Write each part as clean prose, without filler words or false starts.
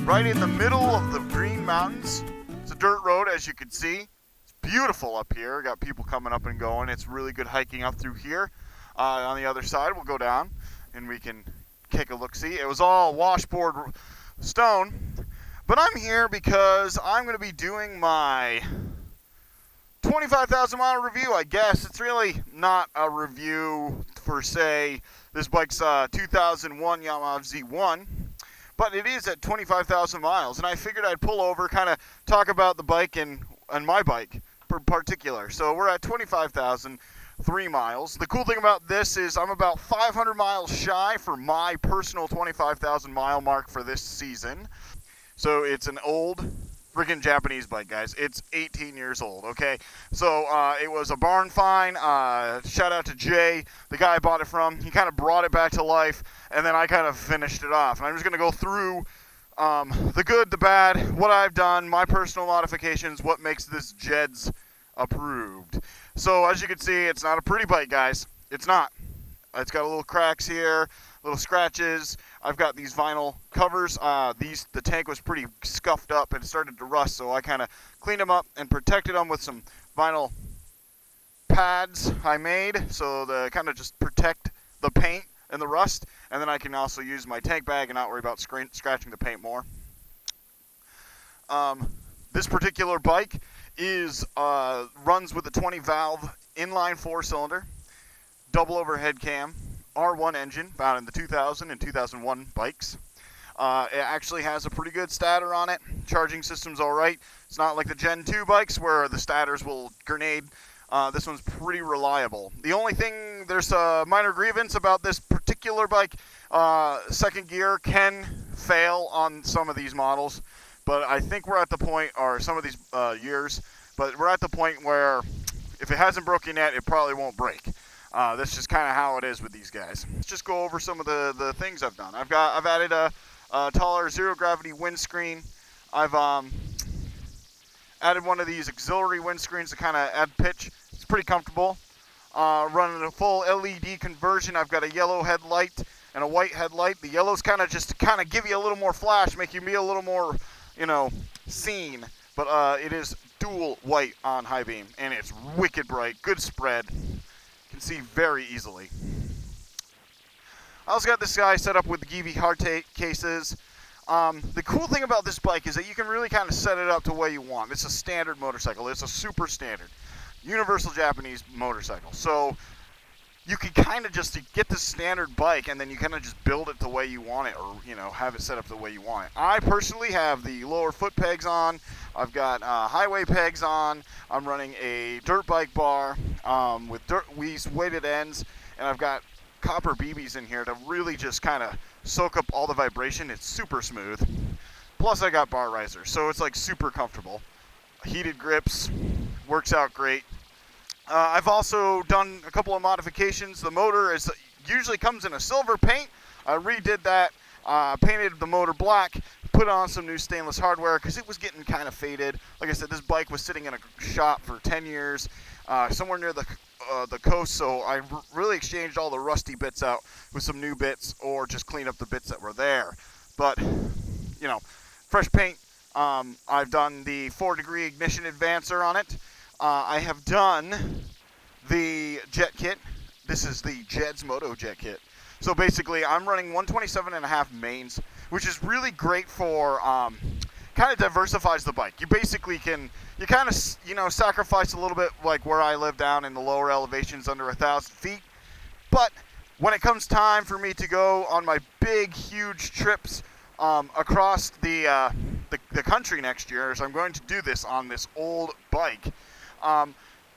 right in the middle of the Green Mountains. It's a dirt road, as you can see. It's beautiful up here. Got people coming up and going. It's really good hiking up through here. On the other side, we'll go down and we can take a look-see. It was all washboard stone, but I'm here because I'm going to be doing my 25,000 mile review, I guess. It's really not a review for, say, this bike's 2001 Yamaha FZ1, but it is at 25,000 miles, and I figured I'd pull over, kind of talk about the bike and my bike in particular. So we're at 25,003 miles. The cool thing about this is I'm about 500 miles shy for my personal 25,000 mile mark for this season. So it's an old freaking Japanese bike, guys. It's 18 years old, okay? So it was a barn find. Shout out to Jay, the guy I bought it from. He kind of brought it back to life, and then I kind of finished it off. And I'm just going to go through the good, the bad, what I've done, my personal modifications, what makes this Jedz approved. So as you can see, it's not a pretty bike, guys. It's not. It's got a little cracks here, little scratches. I've got these vinyl covers. The tank was pretty scuffed up and started to rust, so I kind of cleaned them up and protected them with some vinyl pads I made, so to kind of just protect the paint and the rust. And then I can also use my tank bag and not worry about scratching the paint more. This particular bike runs with a 20 valve inline 4-cylinder, double overhead cam, R1 engine found in the 2000 and 2001 bikes. It actually has a pretty good stator on it. Charging system's all right. It's not like the Gen 2 bikes where the stators will grenade. This one's pretty reliable. The only thing, there's a minor grievance about this particular bike. Second gear can fail on some of these models, but I think we're at the point, or some of these years, but we're at the point where if it hasn't broken yet, it probably won't break. That's just kind of how it is with these guys. Let's just go over some of the things I've done. I've added a taller zero gravity windscreen. I've added one of these auxiliary windscreens to kind of add pitch. It's pretty comfortable. Running a full LED conversion. I've got a yellow headlight and a white headlight. The yellow's kind of just to kind of give you a little more flash, make you be a little more, seen. But it is dual white on high beam, and it's wicked bright. Good spread. Can see very easily. I also got this guy set up with Givi hard cases. The cool thing about this bike is that you can really kind of set it up the way you want. It's a standard motorcycle. It's a super standard universal Japanese motorcycle. So you can kind of just get the standard bike and then you kind of just build it the way you want it, or have it set up the way you want it. I personally have the lower foot pegs on. I've got highway pegs on. I'm running a dirt bike bar with weighted ends, and I've got copper BBs in here to really just kind of soak up all the vibration. It's super smooth. Plus I got bar risers, so it's like super comfortable. Heated grips, works out great. I've also done a couple of modifications. The motor usually comes in a silver paint. I redid that, painted the motor black, put on some new stainless hardware because it was getting kind of faded. Like I said, this bike was sitting in a shop for 10 years, somewhere near the coast, so I really exchanged all the rusty bits out with some new bits, or just cleaned up the bits that were there. But, fresh paint. I've done the 4-degree ignition advancer on it. I have done the jet kit. This is the Jedz Moto jet kit. So basically, I'm running 127.5 mains, which is really great for, kind of diversifies the bike. You basically you kind of, sacrifice a little bit, like where I live down in the lower elevations under 1,000 feet. But when it comes time for me to go on my big, huge trips across the country next year, as I'm going to do this on this old bike,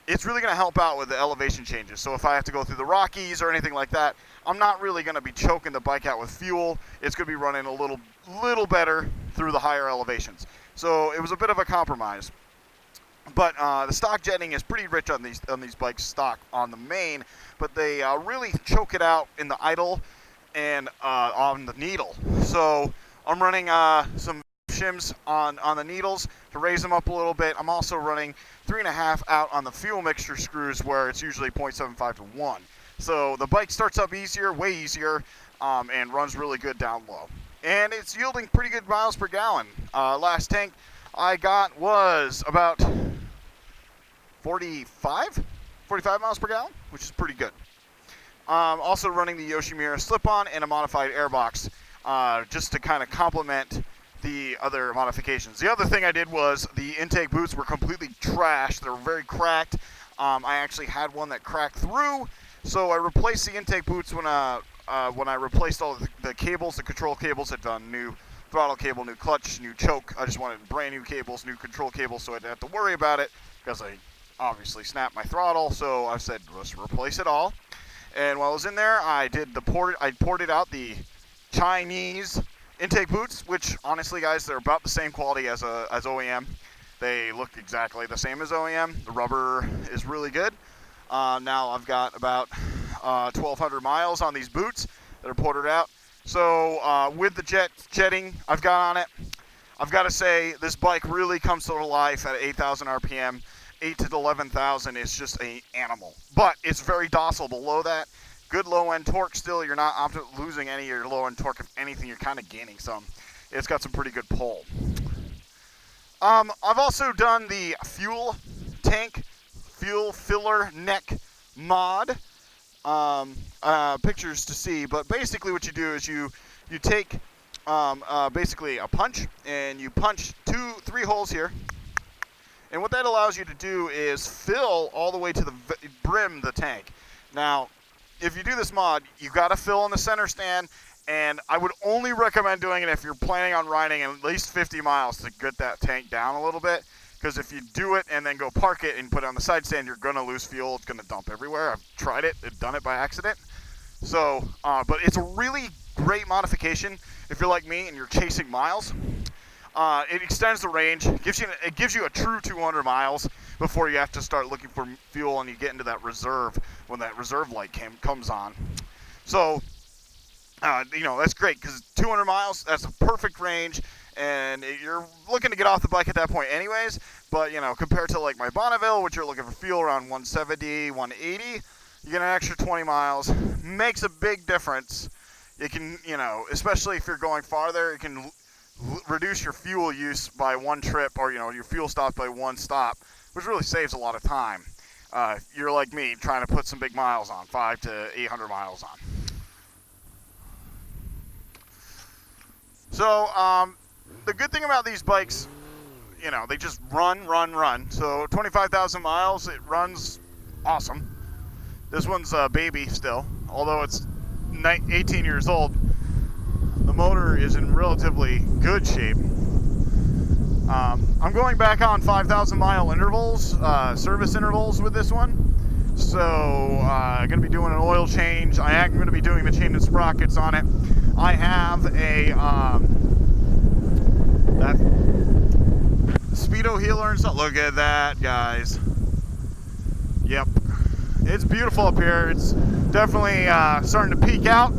it's really going to help out with the elevation changes. So if I have to go through the Rockies or anything like that, I'm not really going to be choking the bike out with fuel. It's going to be running a little better through the higher elevations. So it was a bit of a compromise. But the stock jetting is pretty rich on these bikes, stock on the main, but they really choke it out in the idle and on the needle. So I'm running some shims on the needles to raise them up a little bit. I'm also running 3.5 out on the fuel mixture screws, where it's usually 0.75 to 1. So the bike starts up easier, way easier, and runs really good down low. and it's yielding pretty good miles per gallon. Last tank I got was about 45 miles per gallon, which is pretty good. Also running the Yoshimura slip-on and a modified airbox, just to kind of complement the other modifications. The other thing I did was the intake boots were completely trashed. They were very cracked. I actually had one that cracked through, so I replaced the intake boots when I replaced all the cables. The control cables had done new throttle cable, new clutch, new choke. I just wanted brand new cables, new control cables, so I didn't have to worry about it because I obviously snapped my throttle. So I said, let's replace it all. And while I was in there, I ported out the Chinese intake boots, which honestly, guys, they're about the same quality as OEM. They look exactly the same as OEM. The rubber is really good. Now I've got about 1,200 miles on these boots that are ported out. So with the jetting I've got on it, I've got to say this bike really comes to life at 8,000 RPM. 8 to 11,000 is just an animal, but it's very docile below that. Good low-end torque still. You're not losing any of your low-end torque. If anything, you're kind of gaining some. It's got some pretty good pull. I've also done the fuel tank, fuel filler neck mod. Pictures to see, but basically what you do is you take basically a punch, and you punch 3 holes here. And what that allows you to do is fill all the way to the brim the tank. Now, if you do this mod, you got to fill in the center stand, and I would only recommend doing it if you're planning on riding at least 50 miles to get that tank down a little bit. Because if you do it and then go park it and put it on the side stand, you're going to lose fuel. It's going to dump everywhere. I've tried it. I've done it by accident. So, but it's a really great modification if you're like me and you're chasing miles. It extends the range. It gives you a true 200 miles before you have to start looking for fuel and you get into that reserve when that reserve light comes on. So, that's great because 200 miles, that's a perfect range. And you're looking to get off the bike at that point anyways, but, compared to like my Bonneville, which you're looking for fuel around 170, 180, you get an extra 20 miles. Makes a big difference. It can, especially if you're going farther, it can reduce your fuel use by one trip or, your fuel stop by one stop, which really saves a lot of time. You're like me, trying to put some big miles on, 500 to 800 miles on. So, the good thing about these bikes, they just run. So 25,000 miles, it runs awesome. This one's a baby still, although it's 18 years old. The motor is in relatively good shape. I'm going back on 5,000 mile intervals, service intervals with this one. So I'm going to be doing an oil change. I am going to be doing the chain and sprockets on it. I have a that speedo healer and stuff. Look at that, guys. Yep, it's beautiful up here. It's definitely starting to peak out.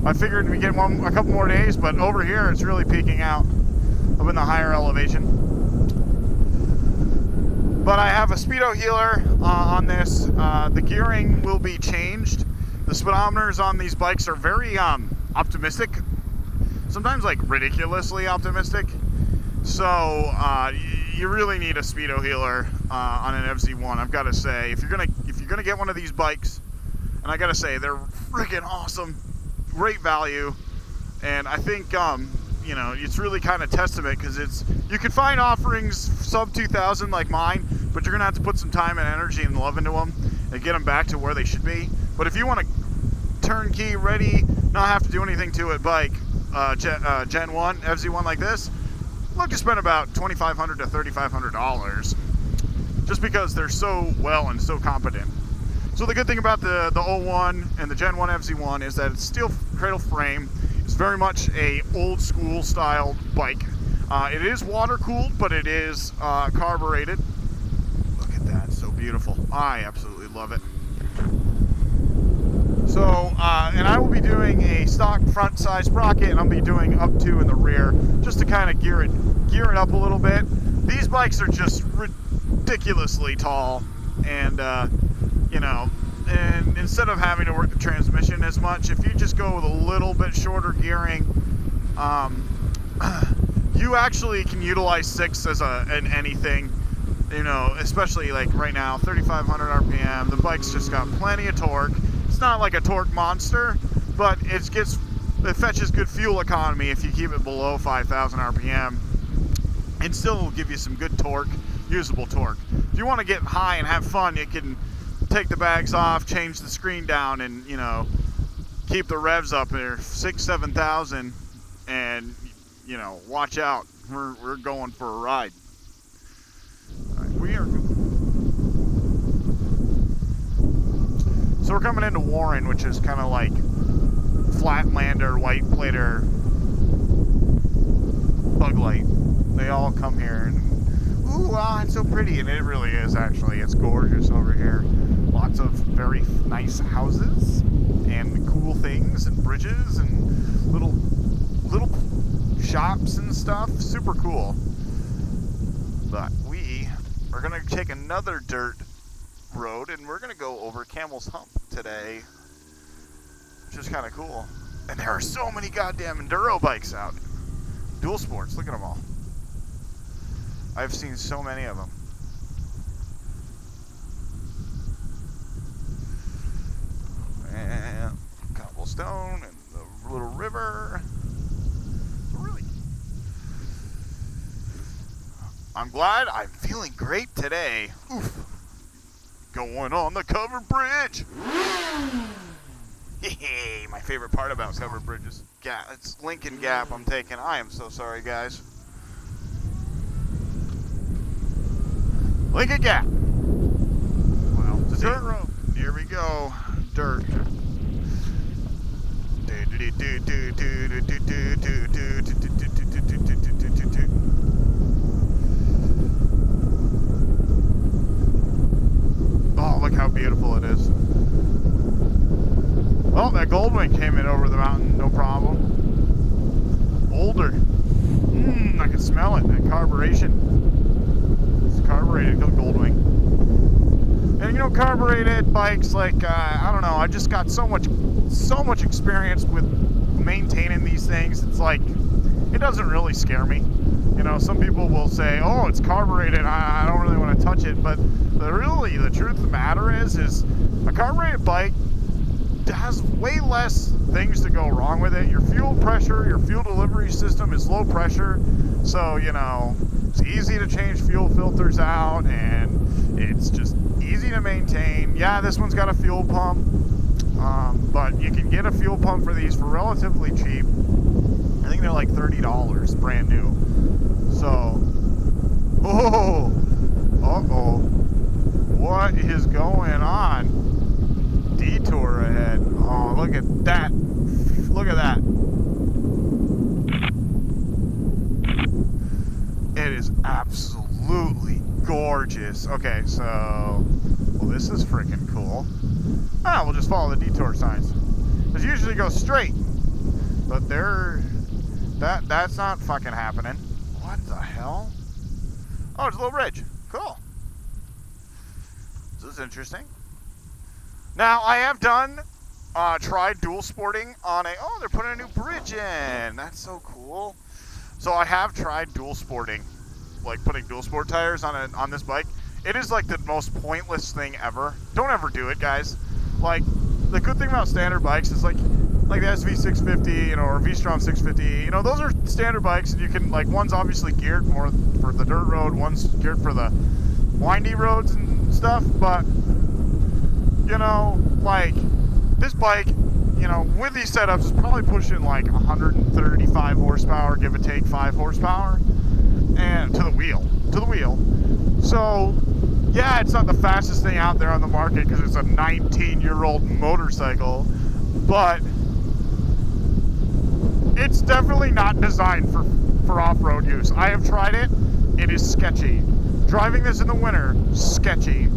I figured we'd get a couple more days, but over here it's really peaking out up in the higher elevation. But I have a speedo healer on this. The gearing will be changed. The speedometers on these bikes are very optimistic. Sometimes like ridiculously optimistic. So you really need a speedo healer on an FZ1. I've got to say, if you're gonna get one of these bikes, and I got to say they're freaking awesome, great value, and I think it's really kind of testament because you can find offerings sub 2,000 like mine, but you're gonna have to put some time and energy and love into them and get them back to where they should be. But if you want a turnkey, ready, not have to do anything to it bike, Gen 1, FZ1 like this, look to spend about $2,500 to $3,500 just because they're so well and so competent. So the good thing about the 01 and the Gen 1 FZ1 is that it's steel cradle frame. It's very much a old school style bike. It is water cooled, but it is carbureted. Look at that, so beautiful. I absolutely love it. So, and I will be doing a stock front side sprocket, and I'll be doing up 2 in the rear, just to kind of gear it up a little bit. These bikes are just ridiculously tall, and and instead of having to work the transmission as much, if you just go with a little bit shorter gearing, You actually can utilize 6 as an anything, you know, especially like right now, 3,500 RPM. The bike's just got plenty of torque. It's not like a torque monster, but it fetches good fuel economy if you keep it below 5,000 RPM. And still will give you some good torque, usable torque. If you want to get high and have fun, you can take the bags off, change the screen down, and, you know, keep the revs up there, 6,000-7,000, and, you know, watch out. We're going for a ride. All right, we are. So we're coming into Warren, which is kind of like Flatlander, White Plater, Bug Light. They all come here, and ooh, wow, it's so pretty, and it really is actually. It's gorgeous over here. Lots of very nice houses and cool things and bridges and little shops and stuff. Super cool. But we are gonna take another dirt road, and we're gonna go over Camel's Hump today, which is kind of cool. And there are so many goddamn enduro bikes out. Dual sports, look at them all. I've seen so many of them. And cobblestone and the little river. Really, I'm glad. I'm feeling great today. Oof. Going on the covered bridge. Hey, my favorite part about covered bridges. It's Lincoln Gap I'm taking. I am so sorry, guys. Lincoln Gap. Well, the dirt road. Here we go. Dirt. Oh, look how beautiful it is. Oh, that Goldwing came in over the mountain, no problem. Older. I can smell it, that carburation. It's carbureted Goldwing. And you know, carbureted bikes, like, I don't know, I just got so much experience with maintaining these things. It's like, it doesn't really scare me. You know, some people will say, oh, it's carbureted, I don't really want to touch it, but the truth of the matter is a carbureted bike has way less things to go wrong with it. Your fuel pressure, your fuel delivery system is low pressure, so, you know, it's easy to change fuel filters out, and it's just easy to maintain. Yeah, this one's got a fuel pump, but you can get a fuel pump for these for relatively cheap. I think they're like $30 brand new. So, uh-oh, what is going on? Detour ahead. Oh, look at that. Look at that. It is absolutely gorgeous. Okay, so, well, this is freaking cool. Ah, we'll just follow the detour signs. Because you usually go straight, but that's not fucking happening. What the hell? Oh, it's a little bridge. Cool. This is interesting. Now, I have tried dual sporting on oh, they're putting a new bridge in. That's so cool. So I have tried dual sporting, like putting dual sport tires on this bike. It is like the most pointless thing ever. Don't ever do it, guys. Like, the good thing about standard bikes is like the SV650, you know, or V-Strom 650, you know, those are standard bikes, and you can, like, one's obviously geared more for the dirt road, one's geared for the windy roads and stuff, but, you know, like, this bike, you know, with these setups, is probably pushing like 135 horsepower, give or take 5 horsepower, and to the wheel. So, yeah, it's not the fastest thing out there on the market because it's a 19-year-old motorcycle, but it's definitely not designed for off-road use. I have tried it. It is sketchy. Driving this in the winter, sketchy.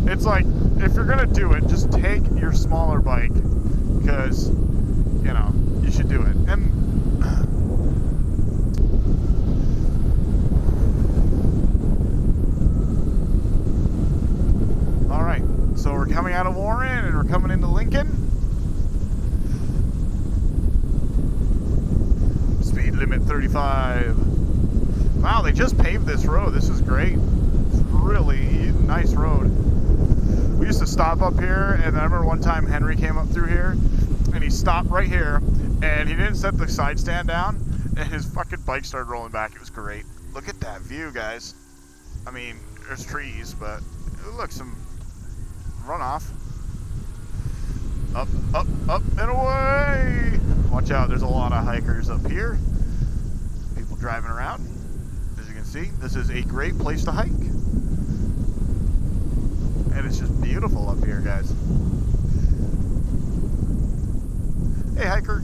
It's like, if you're gonna do it, just take your smaller bike, because, you know, you should do it. And all right, so we're coming out of Warren and we're coming into Lincoln. Speed 35. Wow, they just paved this road. This is great. It's really nice road. We used to stop up here, and I remember one time Henry came up through here, and he stopped right here, and he didn't set the side stand down, and his fucking bike started rolling back. It was great. Look at that view, guys. I mean, there's trees, but look, some runoff. Up, up, up, and away! Watch out, there's a lot of hikers up here. People driving around. As you can see, this is a great place to hike. And it's just beautiful up here, guys. Hey, hiker.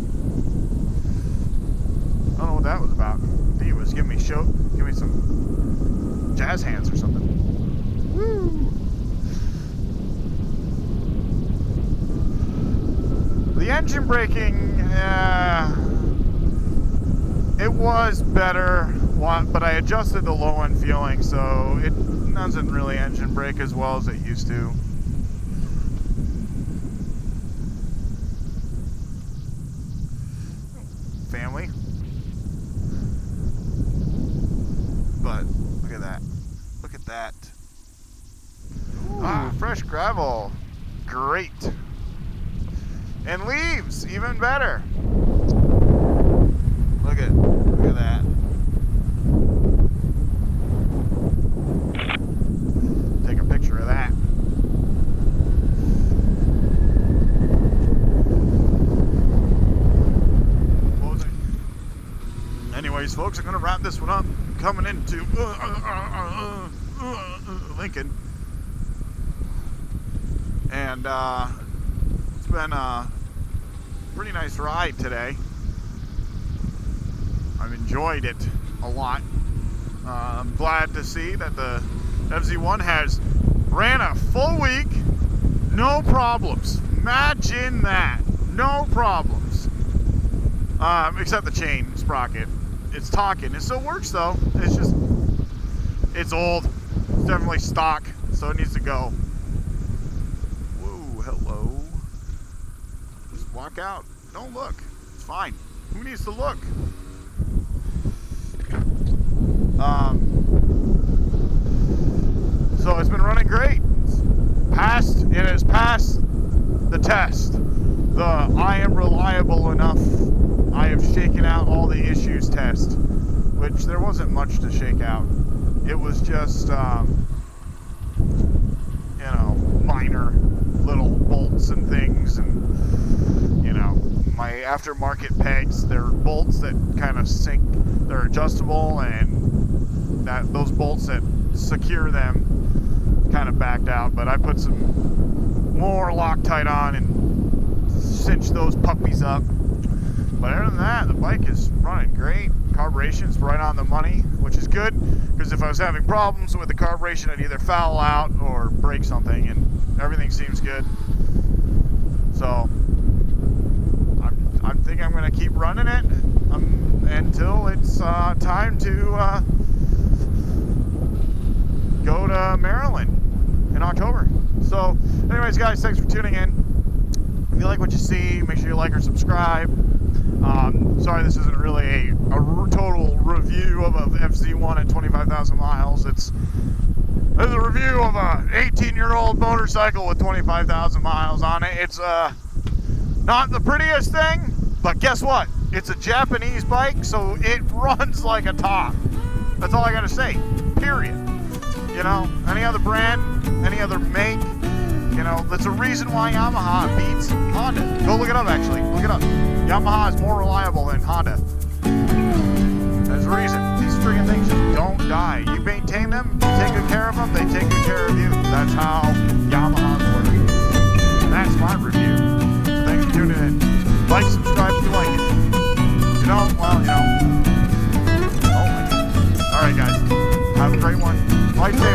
I don't know what that was about. I think it was give me some jazz hands or something. Woo! The engine braking, it was better, but I adjusted the low end fueling, so it doesn't really engine brake as well as it used to. Family. But look at that. Look at that. Ah, fresh gravel. Great. And leaves, even better. Look at that. Take a picture of that. Anyways, folks, I'm gonna wrap this one up. Coming into Lincoln, and it's been a pretty nice ride today. I've enjoyed it a lot. I'm glad to see that the FZ1 has ran a full week, no problems. Imagine that, no problems. Except the chain sprocket. It's talking. It still works though. It's just, it's old. It's definitely stock, so it needs to go. Whoa, hello. Just walk out. Don't look. It's fine. Who needs to look? So it's been running great. It has passed the test. The I am reliable enough, I have shaken out all the issues test, which there wasn't much to shake out. It was just, you know, minor little bolts and things, and, you know, my aftermarket pegs, they're bolts that kind of sink, they're adjustable, and those bolts that secure them kind of backed out, but I put some more Loctite on and cinched those puppies up. But other than that, the bike is running great. Carburetion's right on the money, which is good, because if I was having problems with the carburation, I'd either foul out or break something, and everything seems good. So I think I'm going to keep running it until it's time to go to Maryland in October. So anyways, guys, thanks for tuning in. If you like what you see, make sure you like or subscribe. Sorry, this isn't really a total review of a FZ1 at 25,000 miles. It's a review of a 18-year-old motorcycle with 25,000 miles on it. It's not the prettiest thing, but guess what? It's a Japanese bike, so it runs like a top. That's all I gotta say, period. You know, any other brand, any other make, you know, that's a reason why Yamaha beats Honda. Go look it up, actually. Look it up. Yamaha is more reliable than Honda. There's a reason. These freaking things just don't die. You maintain them, you take good care of them, they take good care of you. That's how Yamaha works. And that's my review. So thanks for tuning in. Like, subscribe if you like it. If you don't, well, you know, don't like it. Alright, guys. Have a great one. Lifesaver.